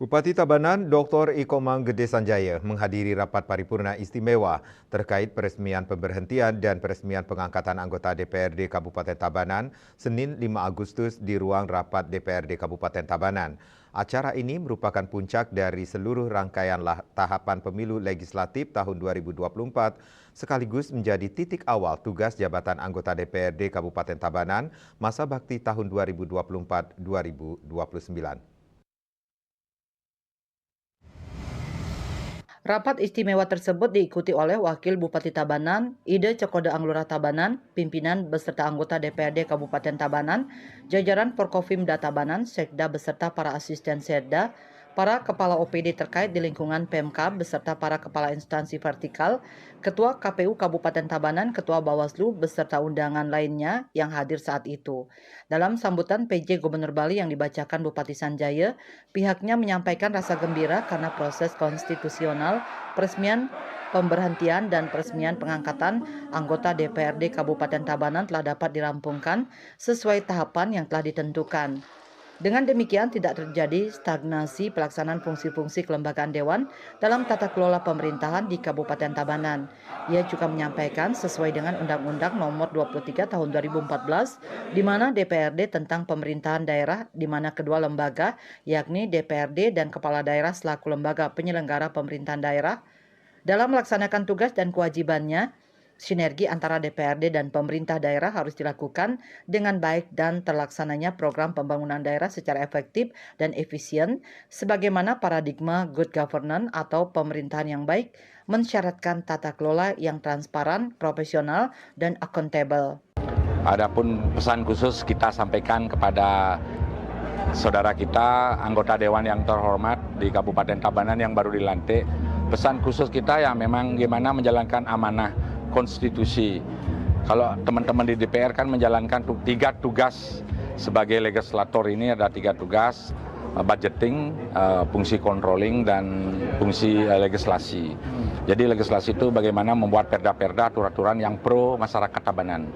Bupati Tabanan Dr. Ikomang Gede Sanjaya menghadiri rapat paripurna istimewa terkait peresmian pemberhentian dan peresmian pengangkatan anggota DPRD Kabupaten Tabanan Senin 5 Agustus di ruang rapat DPRD Kabupaten Tabanan. Acara ini merupakan puncak dari seluruh rangkaian tahapan pemilu legislatif tahun 2024 sekaligus menjadi titik awal tugas jabatan anggota DPRD Kabupaten Tabanan masa bakti tahun 2024-2029. Rapat istimewa tersebut diikuti oleh Wakil Bupati Tabanan, Ide Cokoda Anglura Tabanan, pimpinan beserta anggota DPRD Kabupaten Tabanan, jajaran Forkopimda Tabanan, Sekda beserta para asisten Sekda, para kepala OPD terkait di lingkungan Pemkab beserta para kepala instansi vertikal, Ketua KPU Kabupaten Tabanan, Ketua Bawaslu beserta undangan lainnya yang hadir saat itu. Dalam sambutan PJ Gubernur Bali yang dibacakan Bupati Sanjaya, pihaknya menyampaikan rasa gembira karena proses konstitusional, peresmian pemberhentian dan peresmian pengangkatan anggota DPRD Kabupaten Tabanan telah dapat dirampungkan sesuai tahapan yang telah ditentukan. Dengan demikian tidak terjadi stagnasi pelaksanaan fungsi-fungsi kelembagaan dewan dalam tata kelola pemerintahan di Kabupaten Tabanan. Ia juga menyampaikan sesuai dengan Undang-Undang Nomor 23 Tahun 2014 di mana DPRD tentang pemerintahan daerah di mana kedua lembaga yakni DPRD dan Kepala Daerah selaku lembaga penyelenggara pemerintahan daerah dalam melaksanakan tugas dan kewajibannya. Sinergi antara DPRD dan pemerintah daerah harus dilakukan dengan baik dan terlaksananya program pembangunan daerah secara efektif dan efisien sebagaimana paradigma good governance atau pemerintahan yang baik mensyaratkan tata kelola yang transparan, profesional, dan accountable. Adapun pesan khusus kita sampaikan kepada saudara kita, anggota dewan yang terhormat di Kabupaten Tabanan yang baru dilantik, pesan khusus kita ya memang gimana menjalankan amanah konstitusi. Kalau teman-teman di DPR kan menjalankan 3 tugas sebagai legislator, ini ada 3 tugas, budgeting, fungsi controlling, dan fungsi legislasi. Jadi legislasi itu bagaimana membuat perda-perda, aturan-aturan yang pro masyarakat Tabanan.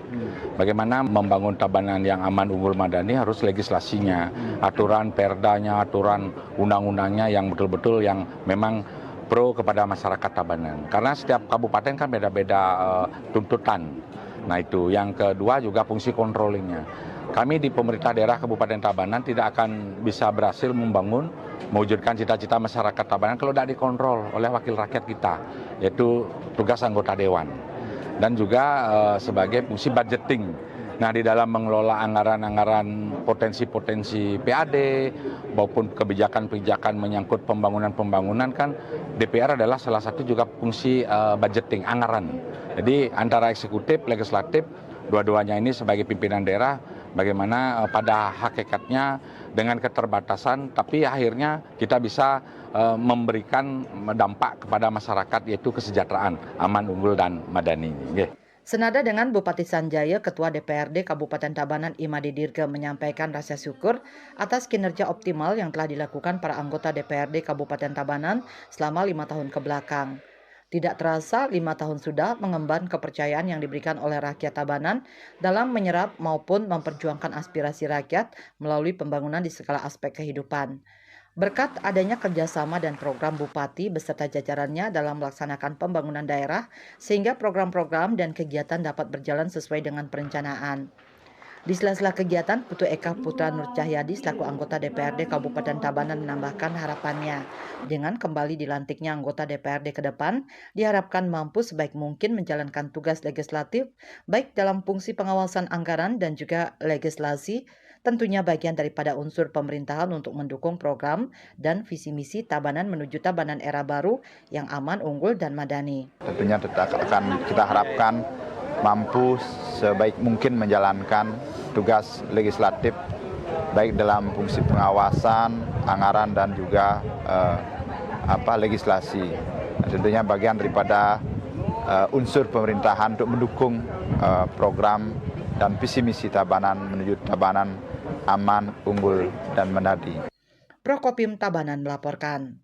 Bagaimana membangun Tabanan yang aman, unggul, madani, harus legislasinya, aturan perdanya, aturan undang-undangnya yang betul-betul yang memang pro kepada masyarakat Tabanan. Karena setiap kabupaten kan beda-beda tuntutan. Nah itu. Yang kedua juga fungsi controllingnya. Kami di pemerintah daerah Kabupaten Tabanan tidak akan bisa berhasil membangun, mewujudkan cita-cita masyarakat Tabanan kalau tidak dikontrol oleh wakil rakyat kita, yaitu tugas anggota dewan. Dan juga sebagai fungsi budgeting. Nah, di dalam mengelola anggaran-anggaran potensi-potensi PAD maupun kebijakan-kebijakan menyangkut pembangunan-pembangunan kan DPR adalah salah satu juga fungsi budgeting, anggaran. Jadi antara eksekutif, legislatif, dua-duanya ini sebagai pimpinan daerah bagaimana pada hakikatnya dengan keterbatasan tapi akhirnya kita bisa memberikan dampak kepada masyarakat yaitu kesejahteraan, aman, unggul, dan madani. Senada dengan Bupati Sanjaya, Ketua DPRD Kabupaten Tabanan Imade Dirga menyampaikan rasa syukur atas kinerja optimal yang telah dilakukan para anggota DPRD Kabupaten Tabanan selama 5 tahun ke belakang. Tidak terasa 5 tahun sudah mengemban kepercayaan yang diberikan oleh rakyat Tabanan dalam menyerap maupun memperjuangkan aspirasi rakyat melalui pembangunan di segala aspek kehidupan. Berkat adanya kerjasama dan program Bupati beserta jajarannya dalam melaksanakan pembangunan daerah, sehingga program-program dan kegiatan dapat berjalan sesuai dengan perencanaan. Di sela-sela kegiatan, Putu Eka Putra Nur Cahyadi selaku anggota DPRD Kabupaten Tabanan menambahkan harapannya. Dengan kembali dilantiknya anggota DPRD ke depan, diharapkan mampu sebaik mungkin menjalankan tugas legislatif, baik dalam fungsi pengawasan anggaran dan juga legislasi, tentunya bagian daripada unsur pemerintahan untuk mendukung program dan visi misi Tabanan menuju Tabanan era baru yang aman, unggul, dan madani. Tentunya akan kita harapkan mampu sebaik mungkin menjalankan tugas legislatif baik dalam fungsi pengawasan, anggaran, dan juga legislasi. Tentunya bagian daripada unsur pemerintahan untuk mendukung program dan visi misi Tabanan menuju Tabanan aman, unggul, dan madani. Forkopim Tabanan melaporkan.